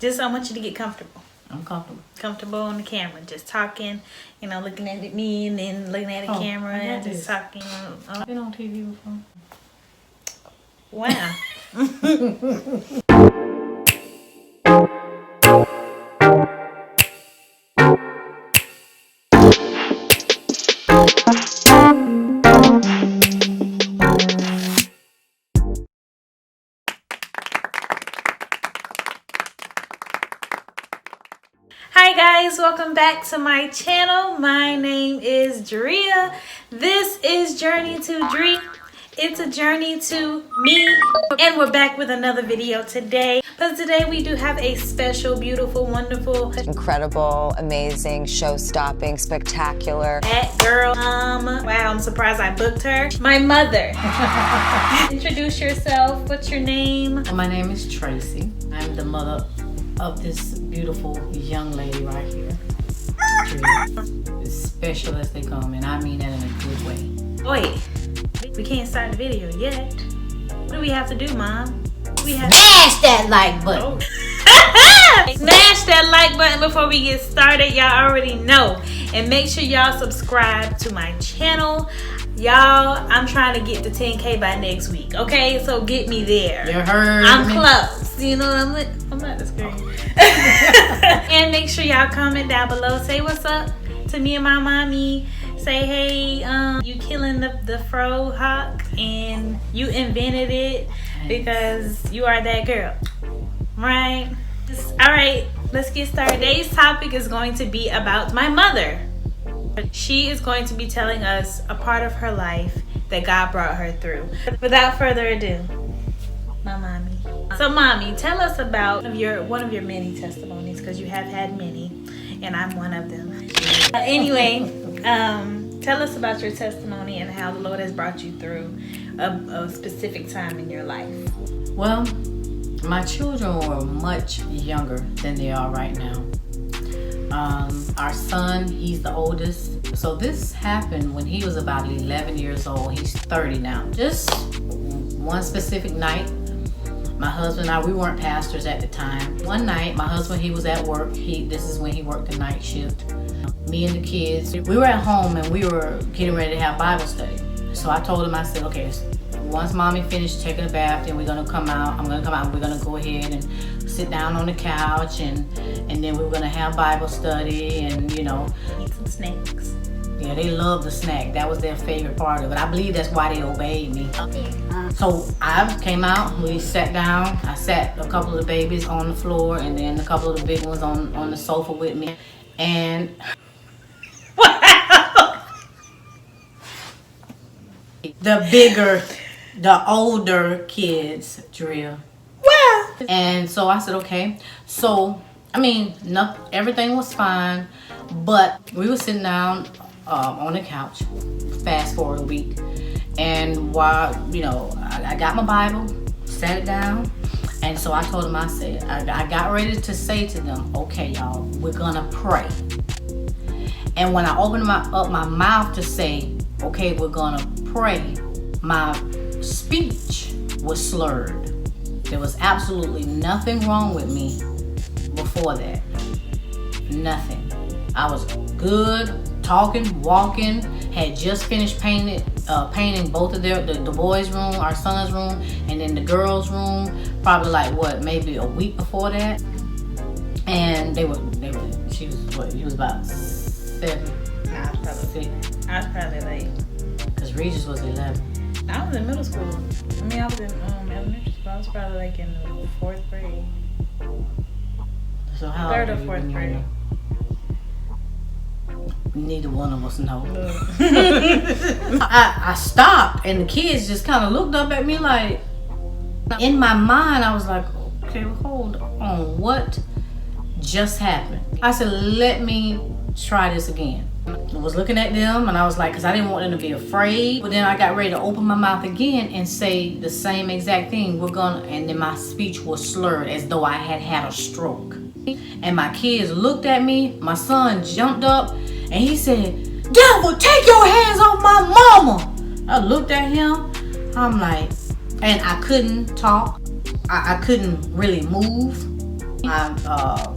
Just I want you to get comfortable. I'm comfortable. Comfortable on the camera, just talking, looking at me and then looking at the camera and just talking. I've been on TV before. Wow. Hi guys, welcome back to my channel. My name is Drea. This is Journey to Dree. It's a journey to me, and we're back with another video today. But today we do have a special, beautiful, wonderful, incredible, amazing, show-stopping, spectacular that girl. Wow, I'm surprised I booked her. My mother. Introduce yourself. What's your name? My name is Tracy. I'm the mother of this beautiful young lady right here. As special as they come, and I mean that in a good way. Wait, we can't start the video yet. What do we have to do, Mom? Smash that like button. Smash that like button before we get started. Y'all already know. And make sure y'all subscribe to my channel. Y'all, I'm trying to get to 10K by next week. Okay, so get me there. You heard I'm me. Close. You know what I'm like? I'm not the screen. And make sure y'all comment down below. Say what's up to me and my mommy. Say, hey, you killing the fro hawk, and you invented it because you are that girl, right? All right, let's get started. Today's topic is going to be about my mother. She is going to be telling us a part of her life that God brought her through. Without further ado, my mommy. So, mommy, tell us about one of your many testimonies, because you have had many, and I'm one of them. Anyway, tell us about your testimony and how the Lord has brought you through a specific time in your life. Well, my children were much younger than they are right now. Our son, he's the oldest. So this happened when he was about 11 years old. He's 30 now. Just one specific night, my husband and I, we weren't pastors at the time. One night, my husband, he was at work. This is when he worked the night shift. Me and the kids, we were at home and we were getting ready to have Bible study. So I told him, I said, okay, once mommy finished taking a bath, then we're gonna come out. I'm gonna come out and we're gonna go ahead and sit down on the couch and then we're gonna have Bible study and eat some snacks. Yeah, they love the snack. That was their favorite part of it. I believe that's why they obeyed me. So I came out, we sat down. I sat a couple of the babies on the floor and then a couple of the big ones on the sofa with me. And the older kids, Drea. Wow. And so I said, okay. So, everything was fine, but we were sitting down on the couch, fast forward a week. And while, I got my Bible, sat it down. And so I told them, I said, I got ready to say to them, okay, y'all, we're gonna pray. And when I opened up my mouth to say, okay, we're gonna pray, my speech was slurred. There was absolutely nothing wrong with me before that. Nothing. I was good, talking, walking, had just finished painting both of the boys' room, our son's room, and then the girls' room, probably maybe a week before that. And he was about 7. I was probably late. Because Regis was 11. I was in middle school. I was in elementary school. I was probably in the 4th grade. So how 3rd old or 4th grade. Neither one of us know. I stopped and the kids just kind of looked up at me like, in my mind I was like, okay, hold on, what just happened? I said, let me try this again. I was looking at them and I was like, because I didn't want them to be afraid. But then I got ready to open my mouth again and say the same exact thing. And then my speech was slurred as though I had a stroke. And my kids looked at me. My son jumped up and he said, devil, take your hands off my mama. I looked at him. I'm like, and I couldn't talk. I couldn't really move. My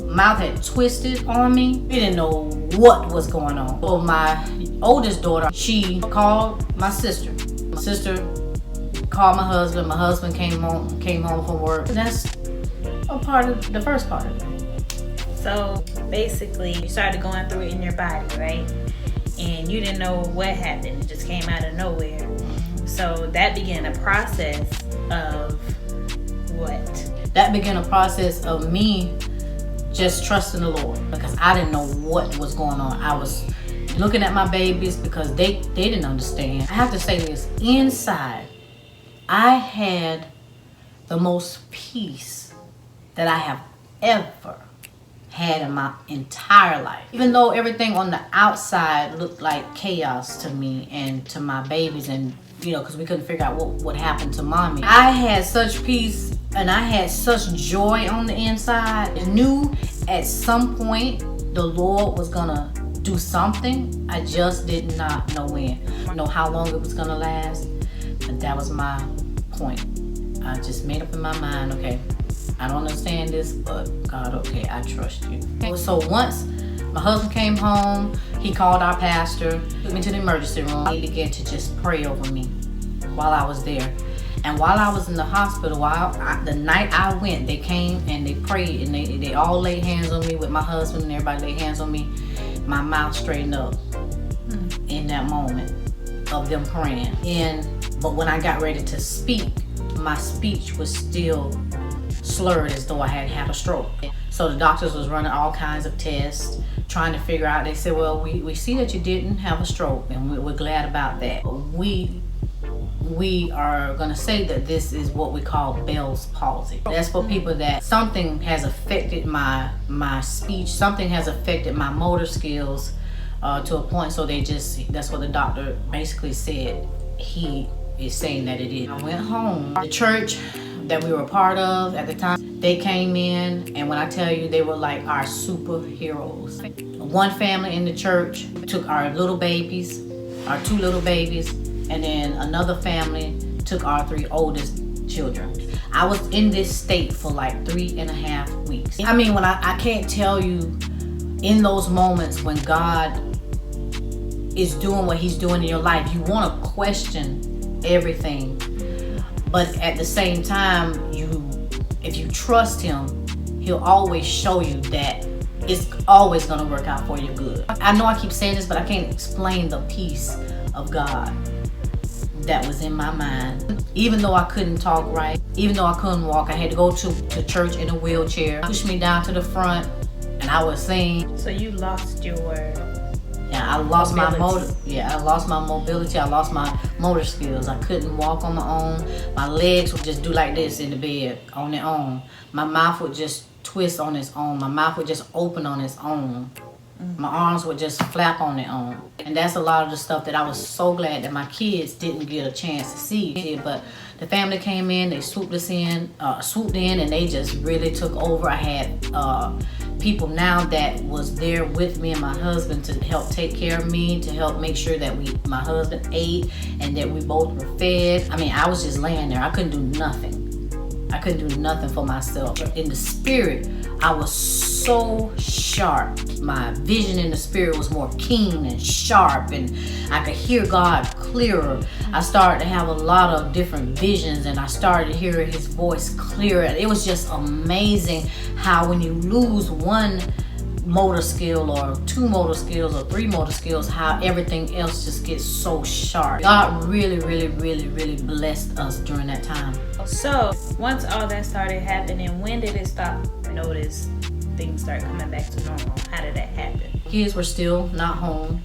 mouth had twisted on me. We didn't know what was going on. So my oldest daughter, she called my sister. My sister called my husband. My husband came home from work. That's a part of the first part of it. So basically, you started going through it in your body, right? And you didn't know what happened. It just came out of nowhere. So that began a process of what? That began a process of me just trusting the Lord, because I didn't know what was going on. I was looking at my babies because they didn't understand. I have to say this, inside, I had the most peace that I have ever had in my entire life. Even though everything on the outside looked like chaos to me and to my babies, and because we couldn't figure out what happened to mommy. I had such peace and I had such joy on the inside. I knew at some point the Lord was gonna do something. I just did not know when. I didn't know how long it was gonna last, but that was my point. I just made up in my mind, okay, I don't understand this, but God, okay, I trust you. So once my husband came home, he called our pastor, took me to the emergency room. He began to just pray over me while I was there. And while I was in the hospital, the night I went, they came and they prayed, and they all laid hands on me with my husband, and everybody laid hands on me. My mouth straightened up in that moment of them praying. But when I got ready to speak, my speech was still slurred as though I had had a stroke. So the doctors was running all kinds of tests, trying to figure out. They said, well, we see that you didn't have a stroke, and we're glad about that. We are gonna say that this is what we call Bell's palsy. That's for people that something has affected my speech, something has affected my motor skills to a point, so that's what the doctor basically said. He is saying that it is. I went home. The church that we were a part of at the time, they came in, and when I tell you, they were like our superheroes. One family in the church took our little babies, our 2 little babies, and then another family took our 3 oldest children. I was in this state for like 3.5 weeks. I mean, when I can't tell you, in those moments when God is doing what he's doing in your life, you want to question everything. But at the same time, if you trust him, he'll always show you that it's always going to work out for your good. I know I keep saying this, but I can't explain the peace of God that was in my mind. Even though I couldn't talk right, even though I couldn't walk, I had to go to church in a wheelchair. Pushed me down to the front, and I would sing. So you lost your I lost my mobility. I lost my mobility. I lost my motor skills. I couldn't walk on my own. My legs would just do like this in the bed on their own. My mouth would just twist on its own. My mouth would just open on its own. My arms would just flap on their own. And that's a lot of the stuff that I was so glad that my kids didn't get a chance to see. But the family came in, they swooped in, and they just really took over. I had people now that was there with me and my husband to help take care of me, to help make sure that my husband ate and that we both were fed. I mean, I was just laying there. I couldn't do nothing. I couldn't do nothing for myself. In the spirit, I was so sharp. My vision in the spirit was more keen and sharp, and I could hear God clearer. I started to have a lot of different visions, and I started to hear his voice clearer. It was just amazing how when you lose one motor skill or 2 motor skills or 3 motor skills, how everything else just gets so sharp. God really, really, really, really blessed us during that time. So once all that started happening, when did it stop? Notice things start coming back to normal. How did that happen? Kids were still not home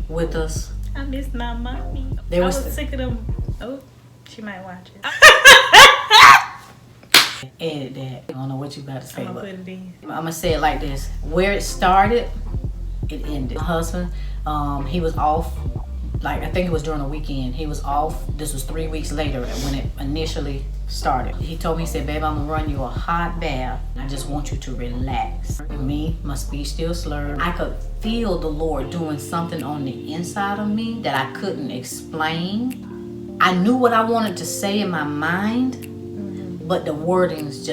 with us. I miss my mommy. I was sick of them. Oh, she might watch it. Edit that. I don't know what you about to say. I'm gonna put it in. I'm gonna say it like this: where it started, it ended. My husband, he was off. Like, I think it was during a weekend. He was off. This was 3 weeks later when it initially started. He told me, he said, babe, I'm gonna run you a hot bath. I just want you to relax. Me, my speech still slurred. I could feel the Lord doing something on the inside of me that I couldn't explain. I knew what I wanted to say in my mind, but the wordings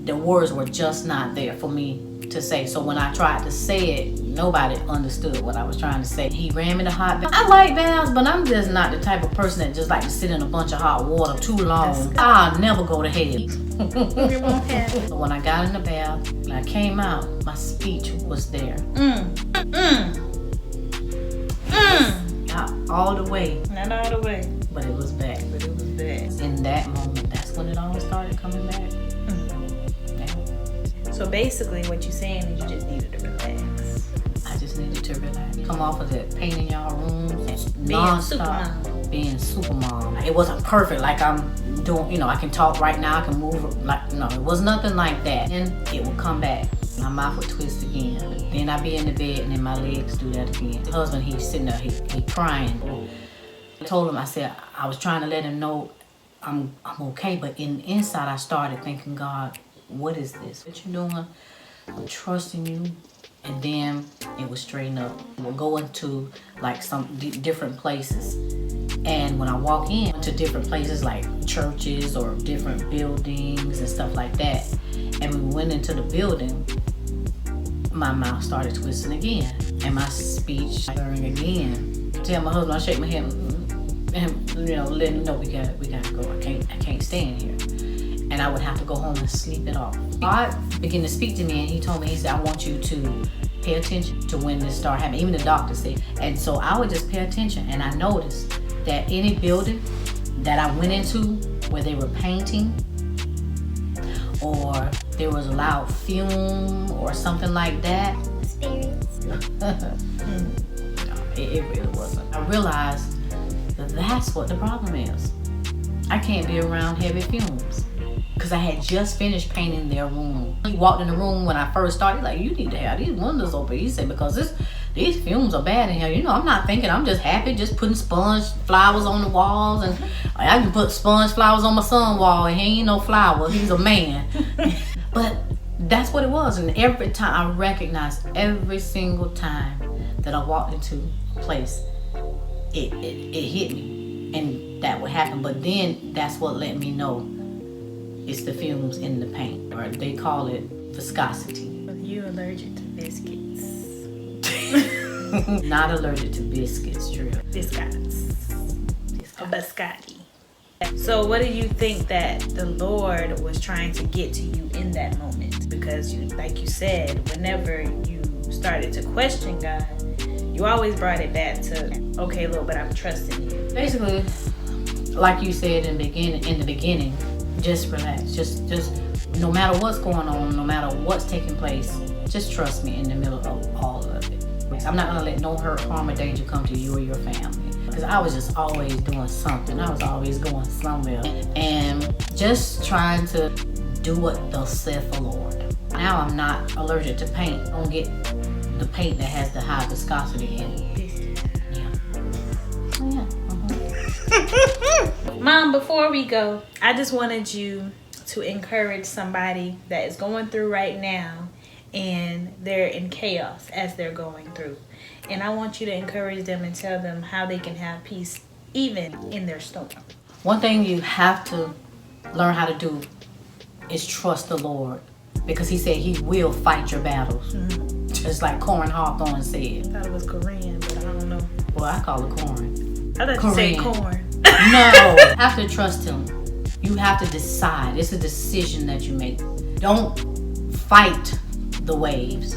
the words were just not there for me to say. So when I tried to say it, nobody understood what I was trying to say. He ran me the hot bath. I like baths, but I'm just not the type of person that just like to sit in a bunch of hot water too long. I'll never go to hell. So when I got in the bath and I came out, my speech was there. Not all the way. Not all the way. But it was back. In that moment, that's when it all started coming back. So basically what you're saying is you just needed to relax. I just needed to relax. Come off of that pain in y'all rooms. Being super mom. It wasn't perfect like I'm doing, I can talk right now, I can move, it was nothing like that. And it would come back. My mouth would twist again. Then I'd be in the bed and then my legs do that again. The husband, he's sitting there, he crying. I told him, I said, I was trying to let him know I'm okay, but inside I started thinking, God, what is this? What you doing? I'm trusting you. And then it would straighten up. We'll go into like some different places. And when I walk into different places like churches or different buildings and stuff like that, and we went into the building, my mouth started twisting again. And my speech slurring again. Tell my husband, I shake my head, and let him know we gotta go. I can't stay in here. And I would have to go home and sleep it off. God began to speak to me and he told me, he said, I want you to pay attention to when this started happening. Even the doctor said. And so I would just pay attention, and I noticed that any building that I went into where they were painting or there was a loud fume or something like that. It really wasn't. I realized that that's what the problem is. I can't be around heavy fumes. Because I had just finished painting their room. He walked in the room when I first started, like, you need to have these windows open. He said, because these fumes are bad in here. I'm not thinking, I'm just happy just putting sponge flowers on the walls. And I can put sponge flowers on my son's wall and he ain't no flower. He's a man. But that's what it was. And every time I recognized, every single time that I walked into a place, it hit me. And that would happen. But then that's what let me know it's the fumes in the paint, or they call it viscosity. You're allergic to biscuits. Not allergic to biscuits, true. Biscotti. So what do you think that the Lord was trying to get to you in that moment? Because like you said, whenever you started to question God, you always brought it back to, okay, Lord, but I'm trusting you. Basically, like you said in the beginning, just relax. Just no matter what's going on, no matter what's taking place, just trust me in the middle of all of it. I'm not gonna let no hurt, harm, or danger come to you or your family. Because I was just always doing something. I was always going somewhere. And just trying to do what thus saith the Lord. Now I'm not allergic to paint. I don't get the paint that has the high viscosity in it. Yeah. Mom, before we go, I just wanted you to encourage somebody that is going through right now and they're in chaos as they're going through. And I want you to encourage them and tell them how they can have peace even in their storm. One thing you have to learn how to do is trust the Lord, because he said he will fight your battles. Mm-hmm. Just like Corin Hawthorne said. I thought it was Korean, but I don't know. Well, I call it Corin. I thought you said corn. No, you have to trust him. You have to decide. It's a decision that you make. Don't fight the waves.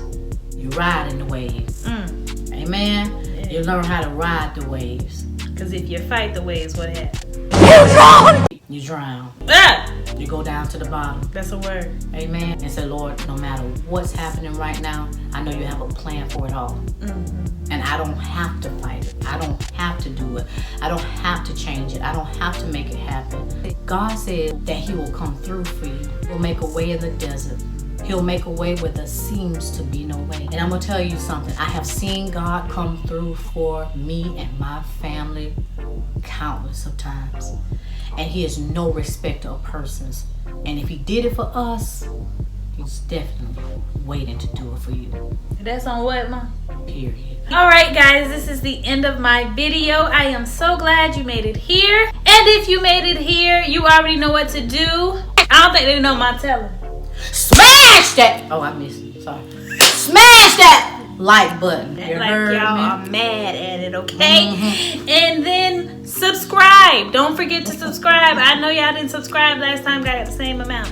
You ride in the waves. Amen? Yeah. You learn how to ride the waves. Because if you fight the waves, what happens? You drown. Ah! You go down to the bottom. That's a word. Amen. And say, Lord, no matter what's happening right now, I know you have a plan for it all. Mm-hmm. And I don't have to fight it. I don't have to do it. I don't have to change it. I don't have to make it happen. God said that he will come through for you. He'll make a way in the desert. He'll make a way where there seems to be no way. And I'm going to tell you something. I have seen God come through for me and my family countless of times. And he is no respecter of persons. And if he did it for us, he's definitely waiting to do it for you. That's on what, Mom? Period. All right, guys, this is the end of my video. I am so glad you made it here. And if you made it here, you already know what to do. I don't think they know my telling. Smash that. Oh, I missed it. Sorry. Smash that like button. You Like heard y'all me? are mad at it, okay? And then subscribe. Don't forget to subscribe. I know y'all didn't subscribe last time. Got the same amount.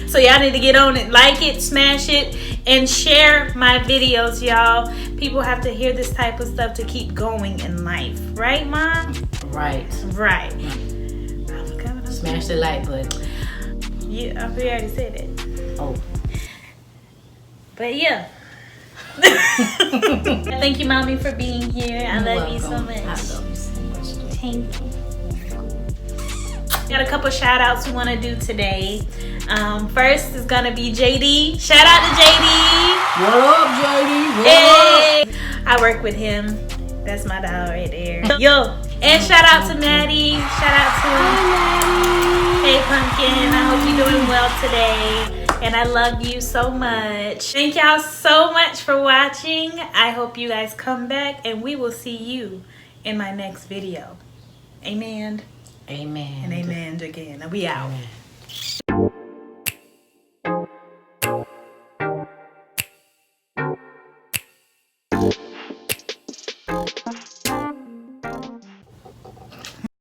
So y'all need to get on it. Like it, smash it, and share my videos, y'all. People have to hear this type of stuff to keep going in life. Right, Mom? Right. Right. Smash the like button. Yeah, we already said it. Oh. But yeah. Thank you, Mommy, for being here. I love you so much. I love you so much. Thank you. Got a couple shout outs we want to do today. First is gonna be JD. Shout out to JD. What up, JD? What Hey. up? I work with him. That's my dog right there. Yo. And shout out to Maddie. Shout out to Hey Pumpkin. I hope you're doing well today. And I love you so much. Thank y'all so much for watching. I hope you guys come back and we will see you in my next video. Amen. Amen. And amen again. We out. Amen.